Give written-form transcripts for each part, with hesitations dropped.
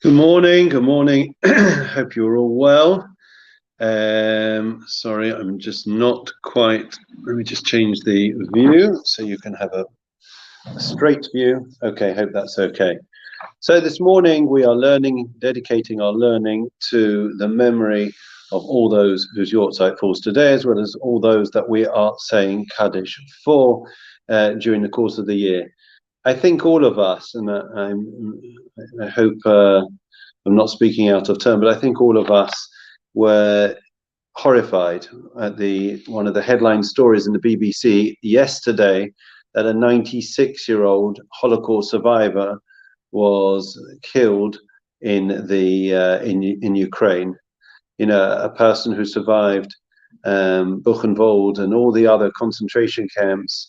Good morning. Good morning. Hope you're all well. Sorry, I'm just not quite. Let me just change the view so you can have a straight view. Okay, hope that's okay. So this morning we are dedicating our learning to the memory of all those whose Yortzeit falls today, as well as all those that we are saying Kaddish for during the course of the year. I think all of us, and I hope I'm not speaking out of turn, but I think all of us were horrified at one of the headline stories in the BBC yesterday that a 96-year-old Holocaust survivor was killed in Ukraine. You know, a person who survived Buchenwald and all the other concentration camps,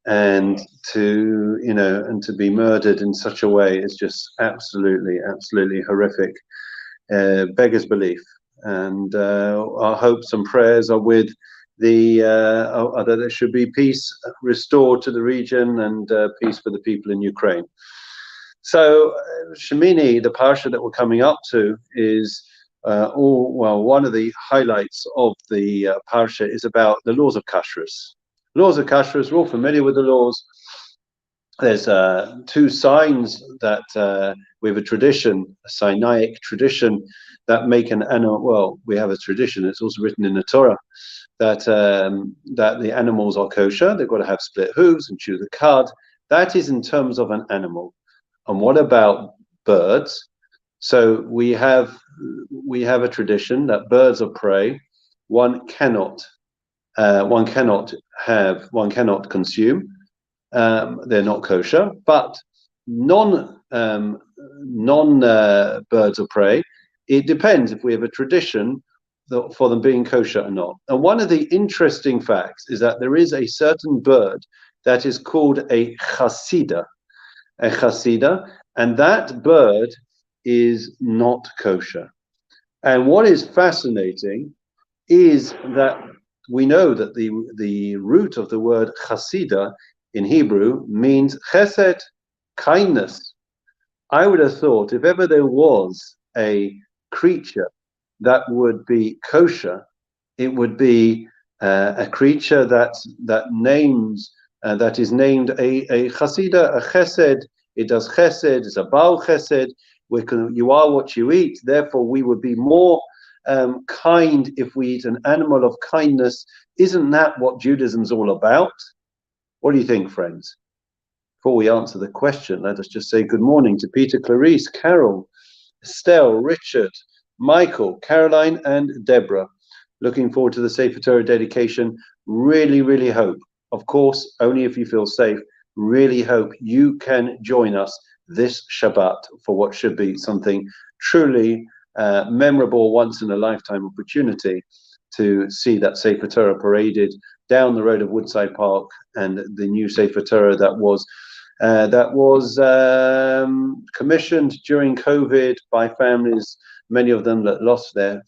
and to be murdered in such a way is just absolutely horrific. Beggars belief. And our hopes and prayers are with that there should be peace restored to the region and peace for the people in Ukraine. So Shemini, the parsha that we're coming up to, is one of the highlights of the parsha is about the laws of kashrus. Laws of kashrus, we're all familiar with the laws. There's two signs that we have a tradition, a Sinaitic tradition, that make an animal. Well, we have a tradition. It's also written in the Torah that the animals are kosher. They've got to have split hooves and chew the cud. That is in terms of an animal. And what about birds? So we have a tradition that birds of prey one cannot consume. They're not kosher, but non birds of prey, it depends if we have a tradition for them being kosher or not. And one of the interesting facts is that there is a certain bird that is called a chasida, and that bird is not kosher. And what is fascinating is that we know that the root of the word chasida in Hebrew means chesed, kindness. I would have thought if ever there was a creature that would be kosher, it would be a creature that is named a chasida, a chesed. It does chesed. It's a baal chesed. You are what you eat. Therefore, we would be more kind if we eat an animal of kindness. Isn't that what Judaism's all about? What do you think, friends? Before we answer the question, let us just say good morning to Peter, Clarice, Carol, Estelle, Richard, Michael, Caroline, and Deborah. Looking forward to the Sefer Torah dedication. Really hope, of course, only if you feel safe, really hope you can join us this Shabbat for what should be something truly memorable, once-in-a-lifetime opportunity to see that Sefer Torah paraded down the road of Woodside Park, and the new Sefer Torah that was commissioned during COVID by families, many of them that lost their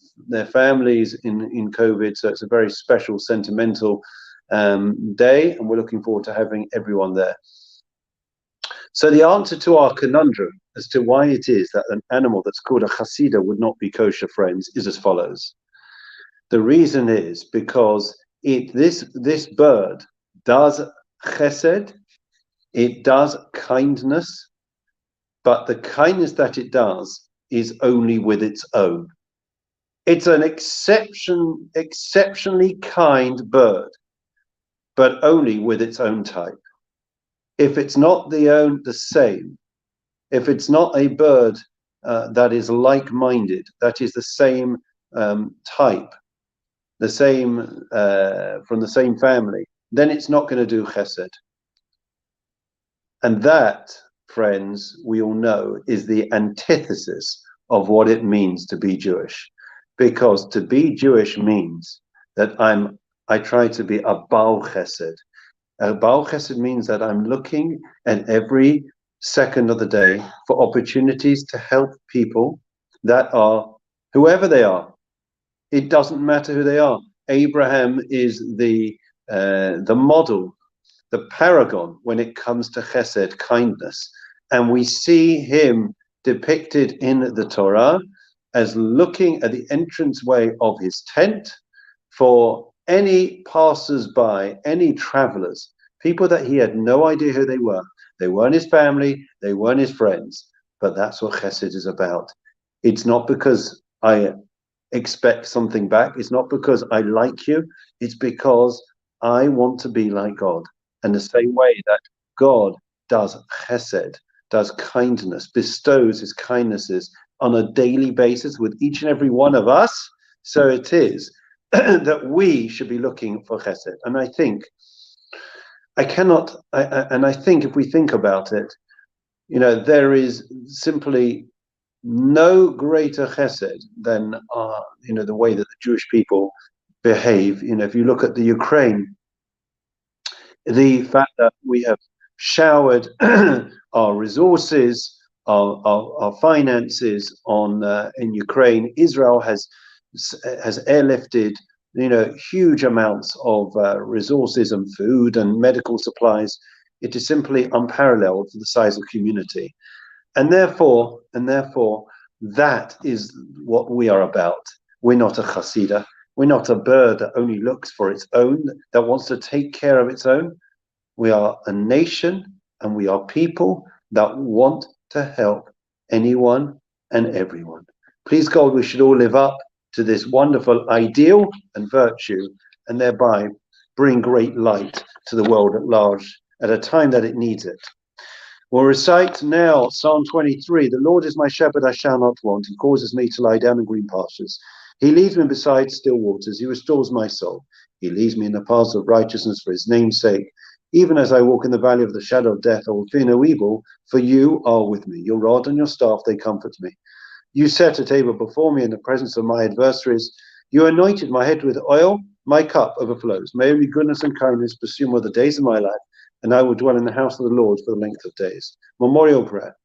families in COVID. So it's a very special, sentimental day, and we're looking forward to having everyone there. So the answer to our conundrum as to why it is that an animal that's called a chasida would not be kosher, friends, is as follows. The reason is because this bird does chesed, it does kindness, but the kindness that it does is only with its own. It's an exceptionally kind bird, but only with its own type. If it's not the same, if it's not a bird that is like-minded, that is the same type, the same from the same family, then it's not going to do chesed. And that, friends, we all know, is the antithesis of what it means to be Jewish. Because to be Jewish means that I try to be a baal chesed. A baal chesed means that I'm looking at every second of the day for opportunities to help people that are whoever they are. It doesn't matter who they are. Abraham is the model, the paragon when it comes to chesed, kindness, and we see him depicted in the Torah as looking at the entranceway of his tent for any passers-by, any travelers, people that he had no idea who they were. They weren't his family, they weren't his friends, but that's what chesed is about. It's not because I expect something back. It's not because I like you. It's because I want to be like God. And the same way that God does chesed, does kindness, bestows his kindnesses on a daily basis with each and every one of us, so it is that we should be looking for chesed. And I think I think if we think about it, there is simply no greater chesed than the way that the Jewish people behave. If you look at the Ukraine, the fact that we have showered our resources, our finances on in Ukraine, Israel has airlifted huge amounts of resources and food and medical supplies. It is simply unparalleled for the size of community. And therefore, that is what we are about. We're not a chassidah. We're not a bird that only looks for its own, that wants to take care of its own. We are a nation and we are people that want to help anyone and everyone. Please God, we should all live up to this wonderful ideal and virtue, and thereby bring great light to the world at large at a time that it needs it. We'll recite now Psalm 23. The Lord is my shepherd, I shall not want. He causes me to lie down in green pastures. He leads me beside still waters. He restores my soul. He leads me in the paths of righteousness for his name's sake. Even as I walk in the valley of the shadow of death, I will fear no evil, for you are with me. Your rod and your staff, they comfort me. You set a table before me in the presence of my adversaries. You anointed my head with oil. My cup overflows. May only goodness and kindness pursue me all the days of my life, and I will dwell in the house of the Lord for the length of days. Memorial prayer.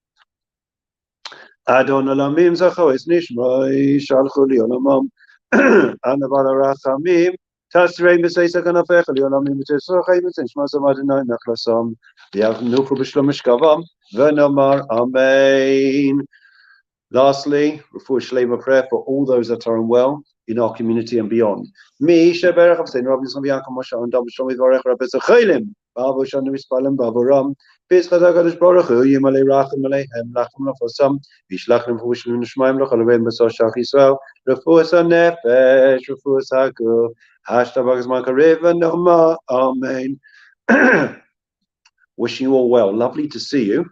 Adon olamim zachoes nishmai shalchu li olamam anaval arachamim tasrei b'seisa kanafecha li olamim v'tesrochai v'tishma samadinai nachlasam v'yavnuchu b'shlom mishkavam v'nomar amen. Lastly, refuah shlema prayer for all those that are unwell in our community and beyond. Mi sheberach avsein Rabbi Yisrael Yaakov Moshe and David Shlomi Varech Rabbi Zechilim Ba'avo Shanu Mispalim Ba'avoram Pizchad HaKadosh Baruch Hu Yimalei Rachim Aleihem Lachem Lafosam Vishlachim V'Ushlim Nishmaim L'Chalavein B'Sor Shach Yisrael Refuah HaNefesh Refuah HaGuf Hashtabach Zman Karev V'Noma Amen. Wishing you all well. Lovely to see you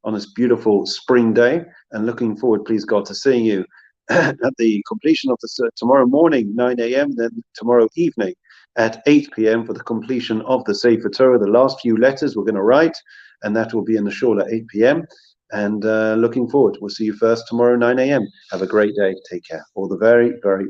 on this beautiful spring day, and looking forward, please God, to seeing you at the completion of the tomorrow morning, 9 a.m., then tomorrow evening at 8 p.m. for the completion of the Sefer Torah. The last few letters we're going to write, and that will be in the shul at 8 p.m. And looking forward. We'll see you first tomorrow, 9 a.m. Have a great day. Take care. All the very, very